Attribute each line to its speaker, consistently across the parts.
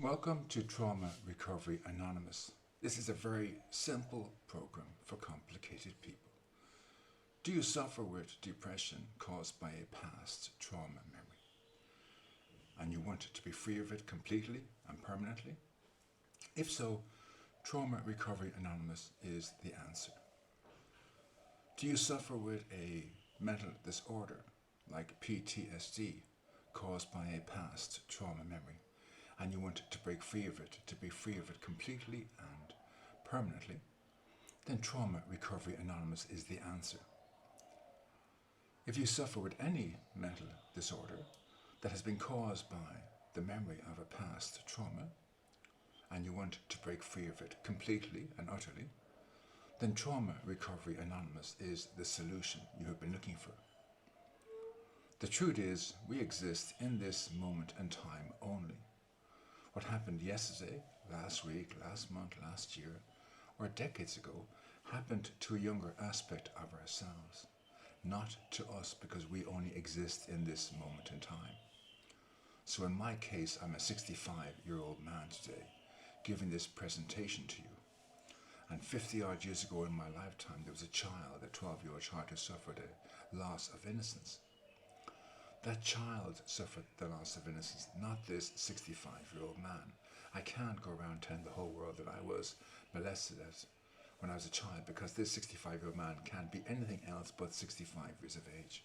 Speaker 1: Welcome to Trauma Recovery Anonymous. This is a very simple program for complicated people. Do you suffer with depression caused by a past trauma memory? And you want to be free of it completely and permanently? If so, Trauma Recovery Anonymous is the answer. Do you suffer with a mental disorder like PTSD caused by a past trauma memory? And you want to break free of it, to be free of it completely and permanently, then Trauma Recovery Anonymous is the answer. If you suffer with any mental disorder that has been caused by the memory of a past trauma, and you want to break free of it completely and utterly, then Trauma Recovery Anonymous is the solution you have been looking for. The truth is, we exist in this moment and time only. What happened yesterday, last week, last month, last year, or decades ago happened to a younger aspect of ourselves, not to us, because we only exist in this moment in time. So in my case, I'm a 65-year-old man today, giving this presentation to you. And 50 odd years ago in my lifetime, there was a child, a 12-year-old child, who suffered a loss of innocence. That child suffered the loss of innocence, not this 65-year-old man. I can't go around telling the whole world that I was molested when I was a child, because this 65-year-old man can't be anything else but 65 years of age.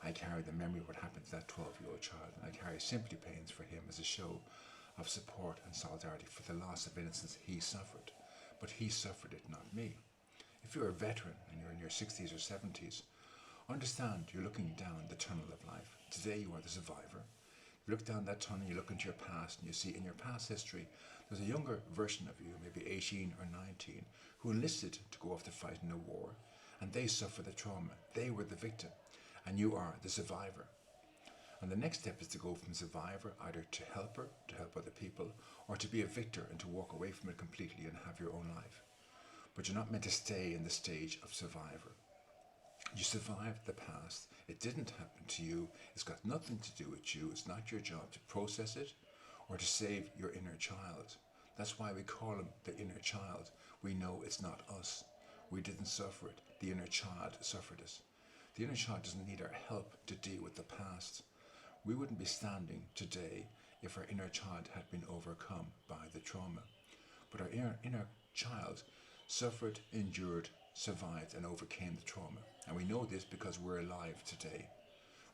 Speaker 1: I carry the memory of what happened to that 12-year-old child, and I carry sympathy pains for him as a show of support and solidarity for the loss of innocence he suffered. But he suffered it, not me. If you're a veteran and you're in your 60s or 70s, understand you're looking down the tunnel of life. Today you are the survivor. You look down that tunnel, you look into your past, and you see in your past history there's a younger version of you, maybe 18 or 19, who enlisted to go off to fight in a war, and they suffered the trauma. They were the victim, and you are the survivor. And the next step is to go from survivor either to helper, to help other people, or to be a victor and to walk away from it completely and have your own life. But you're not meant to stay in the stage of survivor. You survived the past. It didn't happen to you. It's got nothing to do with you. It's not your job to process it or to save your inner child. That's why we call him the inner child. We know it's not us. We didn't suffer it. The inner child suffered it. The inner child doesn't need our help to deal with the past. We wouldn't be standing today if our inner child had been overcome by the trauma. But our inner child suffered, endured, survived and overcame the trauma. And we know this because we're alive today.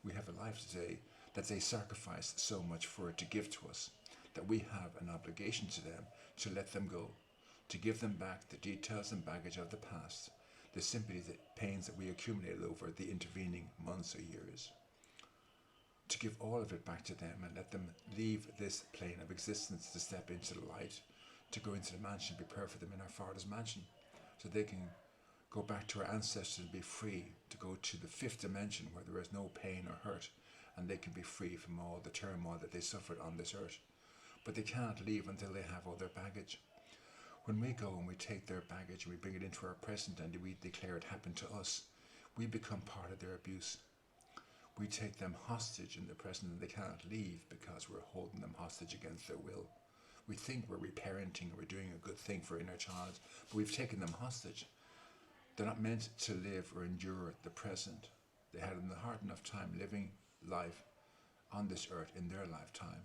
Speaker 1: We have a life today that they sacrificed so much for it to give to us, that we have an obligation to them to let them go, to give them back the details and baggage of the past, the sympathy, the pains that we accumulated over the intervening months or years, to give all of it back to them and let them leave this plane of existence to step into the light, to go into the mansion, prepare for them in our Father's mansion, so they can go back to our ancestors and be free to go to the fifth dimension where there is no pain or hurt, and they can be free from all the turmoil that they suffered on this earth. But they can't leave until they have all their baggage. When we go and we take their baggage and we bring it into our present and we declare it happened to us, we become part of their abuse. We take them hostage in the present and they cannot leave because we're holding them hostage against their will. We think we're reparenting and we're doing a good thing for inner child, but we've taken them hostage. They're not meant to live or endure the present. They had a hard enough time living life on this earth in their lifetime.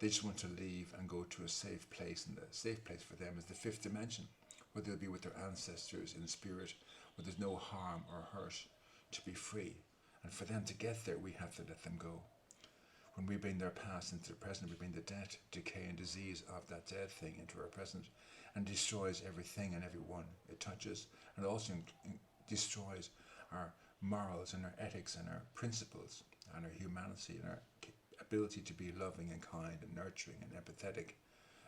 Speaker 1: They just want to leave and go to a safe place, and the safe place for them is the fifth dimension, where they'll be with their ancestors in spirit, where there's no harm or hurt, to be free. And for them to get there, we have to let them go. When we bring their past into the present, we bring the death, decay and disease of that dead thing into our present, and destroys everything and everyone it touches, and also destroys our morals and our ethics and our principles and our humanity and our ability to be loving and kind and nurturing and empathetic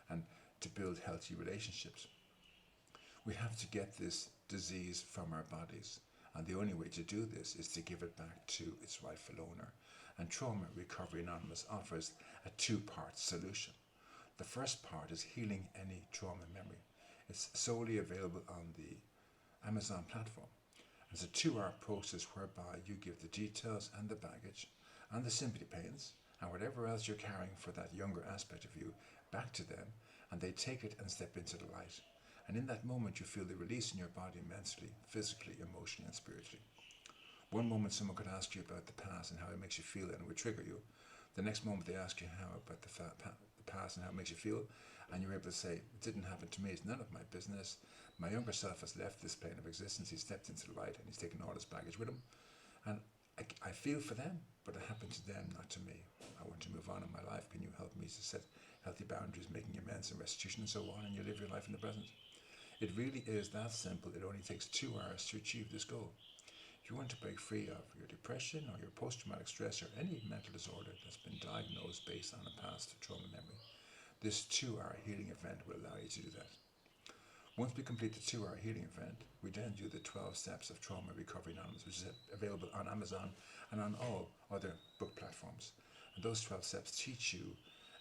Speaker 1: and to build healthy relationships. We have to get this disease from our bodies, and the only way to do this is to give it back to its rightful owner. And Trauma Recovery Anonymous offers a two-part solution. The first part is healing any trauma memory. It's solely available on the Amazon platform. It's a 2-hour process whereby you give the details and the baggage and the sympathy pains and whatever else you're carrying for that younger aspect of you back to them, and they take it and step into the light. And in that moment, you feel the release in your body mentally, physically, emotionally, and spiritually. One moment, someone could ask you about the past and how it makes you feel, and it would trigger you. The next moment, they ask you how about the past and how it makes you feel, and you're able to say, it didn't happen to me, it's none of my business. My younger self has left this plane of existence, he's stepped into the light, and he's taken all his baggage with him. And I feel for them, but it happened to them, not to me. I want to move on in my life. Can you help me to set healthy boundaries, making amends and restitution and so on, and you live your life in the present? It really is that simple. It only takes 2 hours to achieve this goal. If you want to break free of your depression or your post-traumatic stress or any mental disorder that's been diagnosed based on a past trauma memory, this 2-hour healing event will allow you to do that. Once we complete the 2-hour healing event, we then do the 12 steps of Trauma Recovery Anonymous, which is available on Amazon and on all other book platforms. And those 12 steps teach you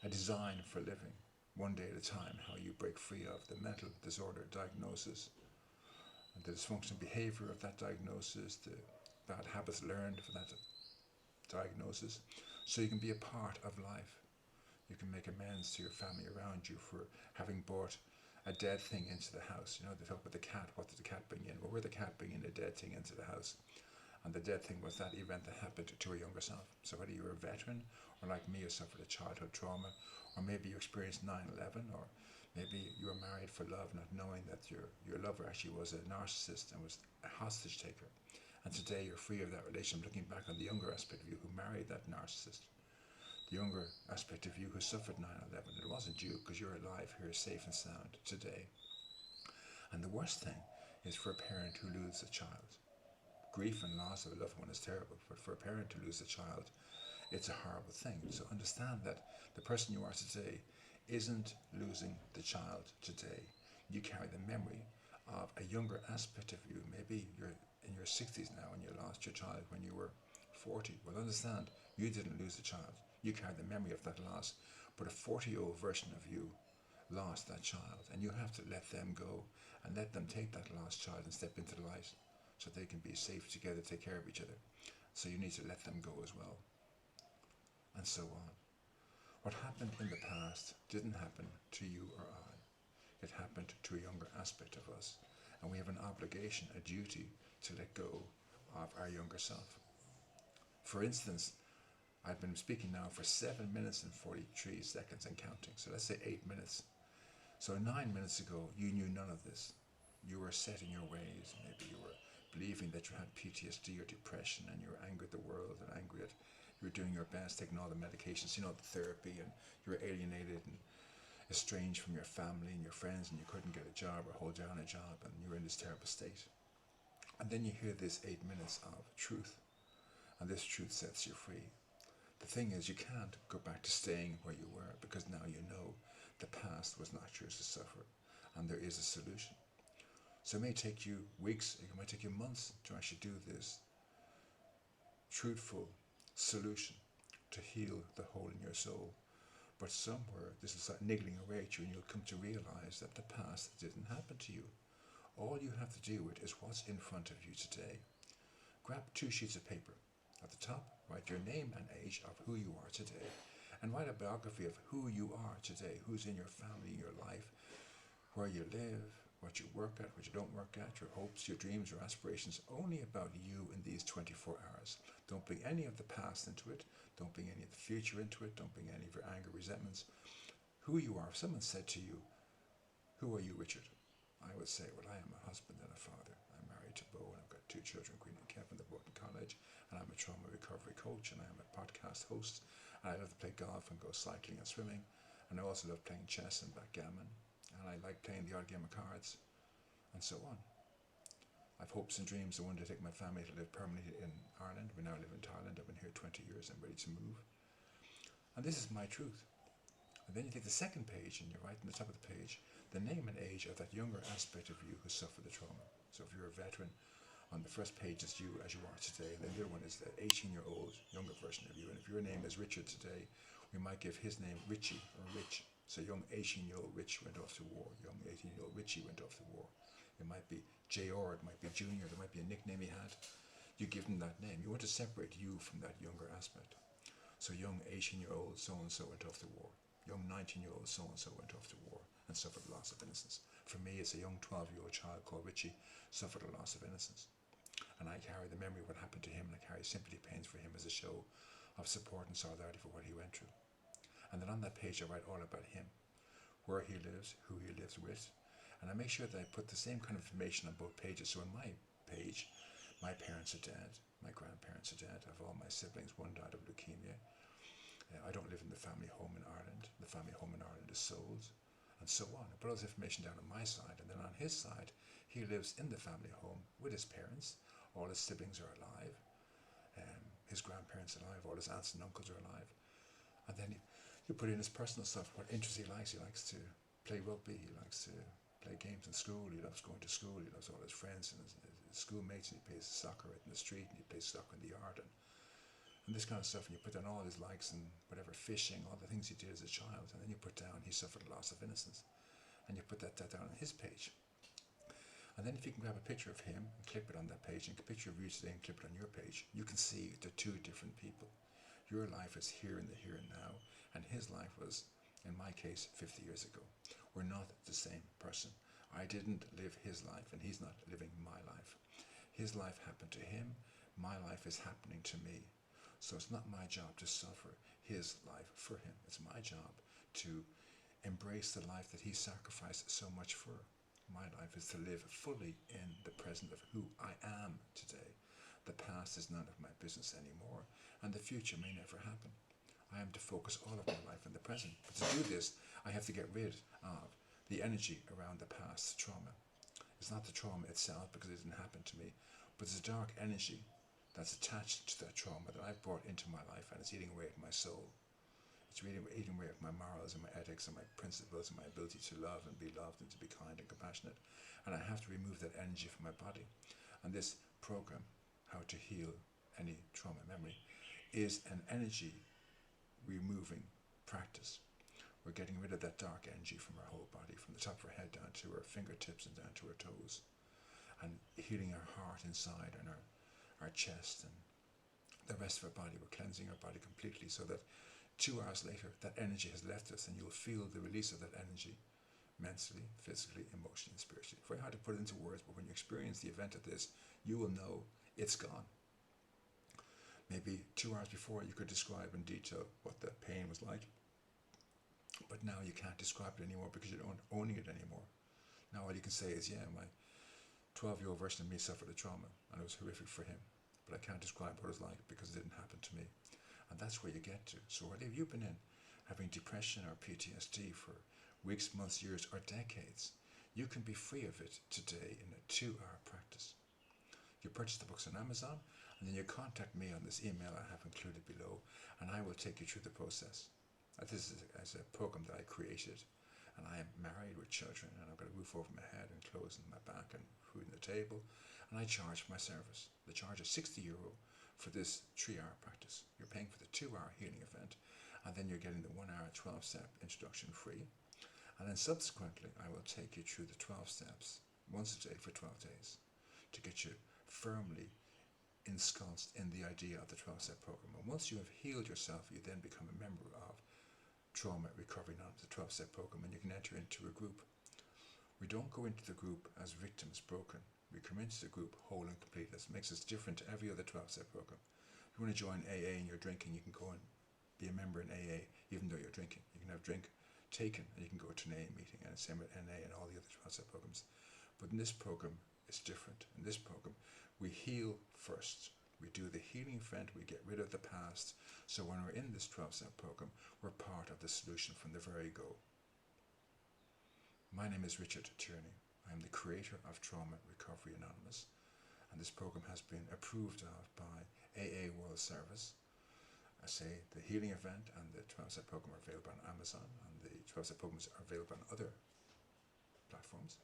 Speaker 1: a design for living, one day at a time, how you break free of the mental disorder diagnosis, and the dysfunctional behavior of that diagnosis, the bad habits learned from that diagnosis, so you can be a part of life. You can make amends to your family around you for having brought a dead thing into the house. You know, they talk about the cat. What did the cat bring in? Well, where did the cat bring in a dead thing into the house? And the dead thing was that event that happened to a younger self. So whether you're a veteran, or like me, you suffered a childhood trauma, or maybe you experienced 9/11, or maybe you were married for love, not knowing that your lover actually was a narcissist and was a hostage taker. And today you're free of that relationship, looking back on the younger aspect of you who married that narcissist. The younger aspect of you who suffered 9/11. It wasn't you, because you're alive here, safe and sound today. And the worst thing is for a parent who loses a child. Grief and loss of a loved one is terrible, but for a parent to lose a child, it's a horrible thing. So understand that the person you are today isn't losing the child today. You carry the memory of a younger aspect of you. Maybe you're in your 60s now and you lost your child when you were 40. Well, understand, you didn't lose the child. You carry the memory of that loss. But a 40-year-old version of you lost that child, and you have to let them go and let them take that lost child and step into the light so they can be safe together, take care of each other. So you need to let them go as well, and so on. What happened in the past didn't happen to you or I. It happened to a younger aspect of us, and we have an obligation, a duty, to let go of our younger self. For instance, I've been speaking now for 7 minutes and 43 seconds and counting, so let's say 8 minutes. So 9 minutes ago, you knew none of this. You were set in your ways. Maybe you were believing that you had PTSD or depression, and you were angry at the world and angry at you were doing your best, taking all the medications, the therapy, and you were alienated and estranged from your family and your friends, and you couldn't get a job or hold down a job, and you were in this terrible state. And then you hear this 8 minutes of truth, and this truth sets you free. The thing is, you can't go back to staying where you were, because now you know the past was not yours to suffer, and there is a solution. So it may take you weeks, it might take you months to actually do this truthful solution to heal the hole in your soul. But somewhere this will start niggling away at you, and you'll come to realize that the past didn't happen to you. All you have to deal with is what's in front of you today. Grab 2 sheets of paper. At the top, write your name and age of who you are today, and write a biography of who you are today, who's in your family, your life, where you live, what you work at, what you don't work at, your hopes, your dreams, your aspirations, only about you in these 24 hours. Don't bring any of the past into it. Don't bring any of the future into it. Don't bring any of your anger, resentments. Who you are. If someone said to you, who are you, Richard? I would say, well, I am a husband and a father. I'm married to Bo, and I've got 2 children, Queen and Kevin. They're both in college, and I'm a trauma recovery coach, and I am a podcast host, and I love to play golf and go cycling and swimming, and I also love playing chess and backgammon, and I like playing the odd game of cards, and so on. I've hopes and dreams. I want to take my family to live permanently in Ireland. We now live in Thailand. I've been here 20 years. I'm ready to move. And this is my truth. And then you take the second page and you write on the top of the page the name and age of that younger aspect of you who suffered the trauma. So if you're a veteran, on the first page is you as you are today. And then the other one is the 18-year-old younger version of you. And if your name is Richard today, we might give his name Richie or Rich. So young 18-year-old Rich went off to war. Young 18-year-old Richie went off to war. It might be JR, it might be Junior, there might be a nickname he had. You give him that name. You want to separate you from that younger aspect. So young 18-year-old so-and-so went off to war. Young 19-year-old so-and-so went off to war and suffered loss of innocence. For me, it's a young 12-year-old child called Richie suffered a loss of innocence. And I carry the memory of what happened to him, and I carry sympathy pains for him as a show of support and solidarity for what he went through. And then on that page I write all about him, where he lives, who he lives with, and I make sure that I put the same kind of information on both pages. So on my page, my parents are dead, my grandparents are dead, I have all my siblings, one died of leukemia. I don't live in the family home in Ireland. The family home in Ireland is sold, and so on. I put all this information down on my side, and then on his side, he lives in the family home with his parents. All his siblings are alive. His grandparents are alive. All his aunts and uncles are alive. And then you put in his personal stuff, what interests he likes. He likes to play rugby. He likes to play games in school. He loves going to school. He loves all his friends and his schoolmates. And he plays soccer in the street. And he plays soccer in the yard. And this kind of stuff. And you put down all his likes and whatever, fishing, all the things he did as a child. And then you put down he suffered a loss of innocence. And you put that down on his page. And then if you can grab a picture of him and clip it on that page, and a picture of you today and clip it on your page, you can see the two different people. Your life is here in the here and now, and his life was, in my case, 50 years ago. We're not the same person. I didn't live his life, and he's not living my life. His life happened to him. My life is happening to me. So it's not my job to suffer his life for him. It's my job to embrace the life that he sacrificed so much for. My life is to live fully in the present of who I am today. The past is none of my business anymore, and the future may never happen. I am to focus all of my life in the present. But to do this, I have to get rid of the energy around the past trauma. It's not the trauma itself, because it didn't happen to me, but it's a dark energy that's attached to that trauma that I've brought into my life, and it's eating away at my soul. It's really eating away at my morals and my ethics and my principles and my ability to love and be loved and to be kind and compassionate. And I have to remove that energy from my body. And this program, How to Heal Any Trauma Memory, is an energy removing practice. We're getting rid of that dark energy from our whole body, from the top of our head down to our fingertips and down to our toes, and healing our heart inside and our chest and the rest of our body. We're cleansing our body completely so that 2 hours later, that energy has left us, and you'll feel the release of that energy mentally, physically, emotionally, and spiritually. It's very hard to put it into words, but when you experience the event of this, you will know it's gone. Maybe 2 hours before, you could describe in detail what the pain was like, but now you can't describe it anymore because you don't owning it anymore. Now all you can say is, yeah, my 12-year-old version of me suffered a trauma, and it was horrific for him, but I can't describe what it was like because it didn't happen to me. And that's where you get to. So whether you've been in having depression or PTSD for weeks, months, years, or decades, you can be free of it today in a 2-hour practice. You purchase the books on Amazon, and then you contact me on this email I have included below, and I will take you through the process. This is a program that I created, and I am married with children, and I've got a roof over my head and clothes on my back and food on the table, and I charge for my service. The charge is €60 for this 3-hour practice. You're paying for the 2-hour healing event, and then you're getting the 1-hour 12-step introduction free. And then subsequently, I will take you through the 12 steps once a day for 12 days to get you firmly ensconced in the idea of the 12-step program. And once you have healed yourself, you then become a member of Trauma Recovery Anonymous, the 12-step program, and you can enter into a group. We don't go into the group as victims broken. We come into the group whole and complete. This makes us different to every other 12-step program. If you want to join AA and you're drinking, you can go and be a member in AA even though you're drinking. You can have drink taken and you can go to an AA meeting, and same with NA and all the other 12-step programs. But in this program, it's different. In this program, we heal first. We do the healing event, we get rid of the past. So when we're in this 12-step program, we're part of the solution from the very go. My name is Richard Tierney. I am the creator of Trauma Recovery Anonymous, and this program has been approved of by AA World Service. I say the healing event and the 12-step program are available on Amazon, and the 12-step programs are available on other platforms.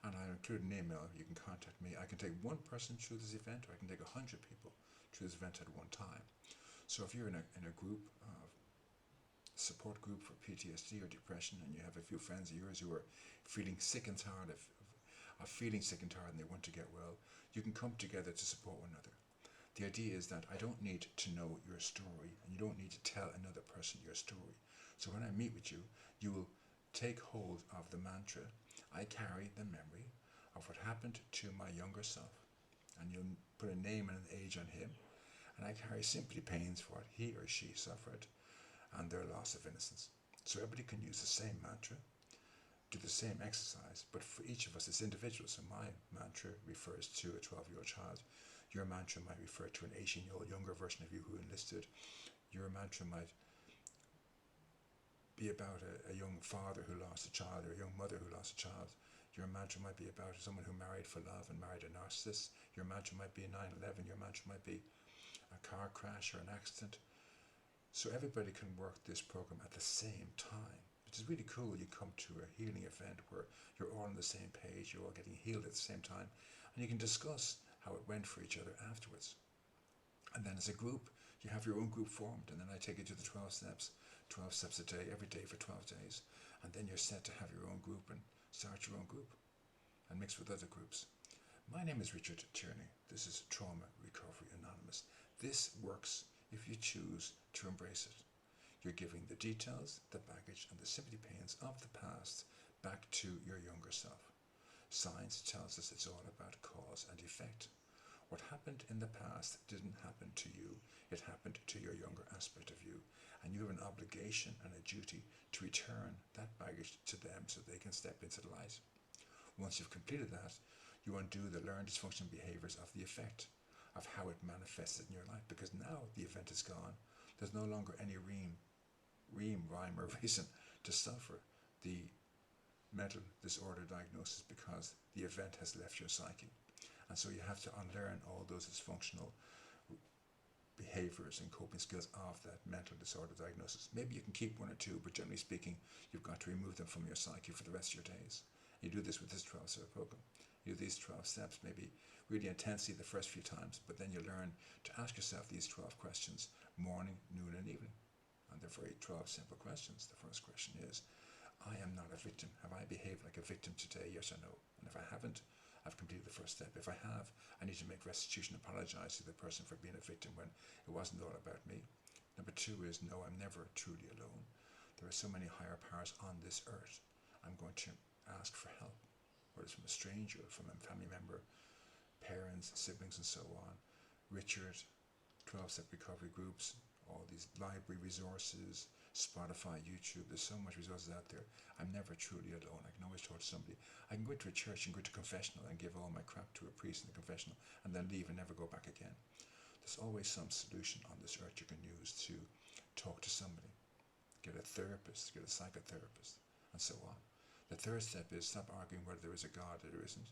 Speaker 1: And I include an email. You can contact me. I can take one person through this event, or I can take 100 people through this event at one time. So if you're in a group, support group for PTSD or depression, and you have a few friends of yours who are feeling sick and tired of feeling sick and tired and they want to get well, you can come together to support one another. The idea is that I don't need to know your story, and you don't need to tell another person your story. So when I meet with you, you will take hold of the mantra. I carry the memory of what happened to my younger self, and you'll put a name and an age on him, and I carry simply pains for what he or she suffered and their loss of innocence. So everybody can use the same mantra, do the same exercise, but for each of us it's individual. So my mantra refers to a 12-year-old child. Your mantra might refer to an 18-year-old younger version of you who enlisted. Your mantra might be about a young father who lost a child, or a young mother who lost a child. Your mantra might be about someone who married for love and married a narcissist. Your mantra might be 9/11. Your mantra might be a car crash or an accident. So everybody can work this program at the same time, which is really cool. You come to a healing event where you're all on the same page, you're all getting healed at the same time, and you can discuss how it went for each other afterwards. And then as a group, you have your own group formed, and then I take you to the 12 steps a day, every day for 12 days, and then you're set to have your own group and start your own group and mix with other groups. My name is Richard Tierney. This is Trauma Recovery Anonymous. This works if you choose to embrace it. You're giving the details, the baggage, and the sympathy pains of the past back to your younger self. Science tells us it's all about cause and effect. What happened in the past didn't happen to you. It happened to your younger aspect of you. And you have an obligation and a duty to return that baggage to them so they can step into the light. Once you've completed that, you undo the learned dysfunctional behaviors of the effect, of how it manifested in your life, because now the event is gone. There's no longer any rhyme or reason to suffer the mental disorder diagnosis because the event has left your psyche. And so you have to unlearn all those dysfunctional behaviors and coping skills of that mental disorder diagnosis. Maybe you can keep one or two, but generally speaking, you've got to remove them from your psyche for the rest of your days. You do this with this 12-step program. You do these 12 steps maybe really intensely the first few times, but then you learn to ask yourself these 12 questions morning, noon, and evening. And they're very 12 simple questions. The first question is, I am not a victim. Have I behaved like a victim today, yes or no? And if I haven't, I've completed the first step. If I have, I need to make restitution, apologize to the person for being a victim when it wasn't all about me. Number two is, no, I'm never truly alone. There are so many higher powers on this earth. I'm going to ask for help, whether it's from a stranger, from a family member, parents, siblings, and so on. Richard, 12-step recovery groups, all these library resources, Spotify, YouTube, there's so much resources out there. I'm never truly alone. I can always talk to somebody. I can go into a church and go to confessional and give all my crap to a priest in the confessional and then leave and never go back again. There's always some solution on this earth you can use to talk to somebody. Get a therapist, get a psychotherapist, and so on. The third step is stop arguing whether there is a God or there isn't.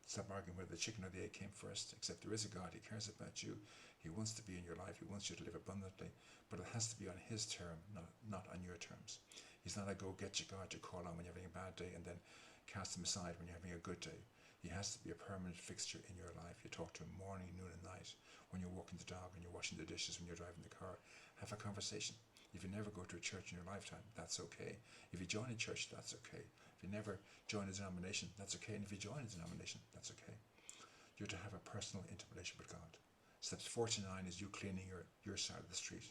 Speaker 1: Stop arguing whether the chicken or the egg came first, except there is a God. He cares about you. He wants to be in your life. He wants you to live abundantly, but it has to be on his term, not on your terms. He's not a go-get-you God you call on when you're having a bad day and then cast him aside when you're having a good day. He has to be a permanent fixture in your life. You talk to him morning, noon, and night. When you're walking the dog, when you're washing the dishes, when you're driving the car, have a conversation. If you never go to a church in your lifetime, that's okay. If you join a church, that's okay. If you never join a denomination, that's okay. And if you join a denomination, that's okay. You're to have a personal, intimate relationship with God. Steps 49 is you cleaning your side of the street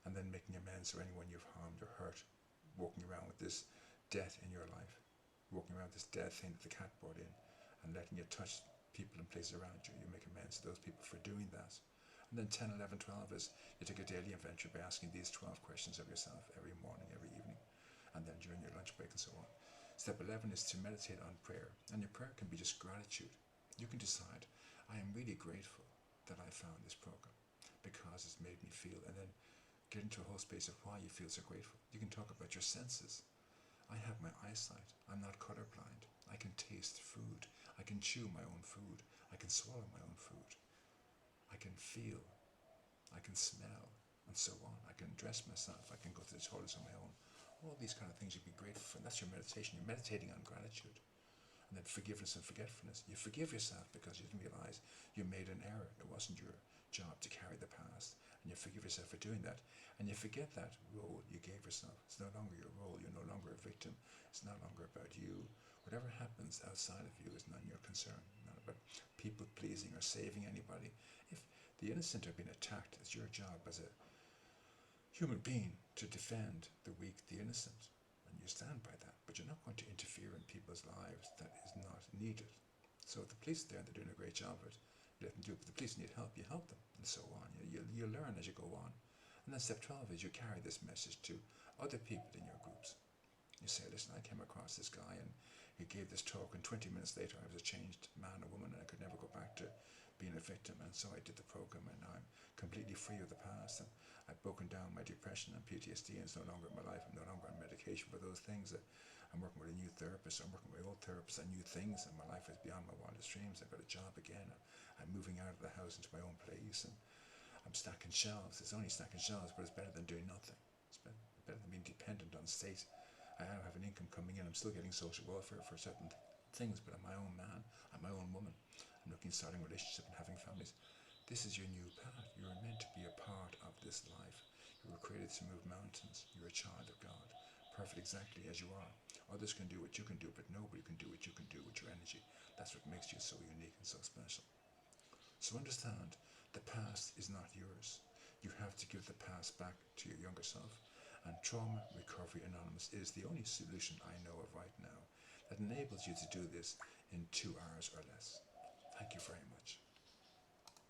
Speaker 1: and then making amends for anyone you've harmed or hurt, walking around with this death in your life, walking around with this dead thing that the cat brought in and letting you touch people and places around you. You make amends to those people for doing that. And then 10, 11, 12 is you take a daily adventure by asking these 12 questions of yourself every morning, every evening, and then during your lunch break and so on. Step 11 is to meditate on prayer. And your prayer can be just gratitude. You can decide, I am really grateful that I found this program because it's made me feel, and then get into a whole space of why you feel so grateful. You can talk about your senses. I have my eyesight. I'm not colorblind. I can taste food. I can chew my own food. I can swallow my own food. I can feel. I can smell, and so on. I can dress myself. I can go to the toilets on my own. All these kind of things you can be grateful for. That's your meditation. You're meditating on gratitude. And then forgiveness and forgetfulness. You forgive yourself because you didn't realize you made an error. It wasn't your job to carry the past. And you forgive yourself for doing that. And you forget that role you gave yourself. It's no longer your role. You're no longer a victim. It's no longer about you Whatever happens outside of you is none of your concern. Not about people pleasing or saving anybody. If the innocent are being attacked, it's your job as a human being to defend the weak, the innocent. And you stand by that. But you're not going to interfere in people's lives. That is not needed. So if the police are there, they're doing a great job of it. You let them do it. If the police need help, you help them, and so on. You learn as you go on. And then step 12 is you carry this message to other people in your groups. You say, listen, I came across this guy and he gave this talk, and 20 minutes later I was a changed man or woman and I could never go back to being a victim, and so I did the program and now I'm completely free of the past, and I've broken down my depression and PTSD and it's no longer in my life. I'm no longer on medication for those things. I'm working with a new therapist, I'm working with my old therapist, and new things, and my life is beyond my wildest dreams. I've got a job again, I'm moving out of the house into my own place, and I'm stacking shelves. It's only stacking shelves, but it's better than doing nothing. It's better than being dependent on state. I now have an income coming in. I'm still getting social welfare for certain things, but I'm my own man. I'm my own woman. I'm looking at starting a relationship and having families. This is your new path. You are meant to be a part of this life. You were created to move mountains. You're a child of God, perfect exactly as you are. Others can do what you can do, but nobody can do what you can do with your energy. That's what makes you so unique and so special. So understand, the past is not yours. You have to give the past back to your younger self. And Trauma Recovery Anonymous is the only solution I know of right now that enables you to do this in 2 hours or less. Thank you very much.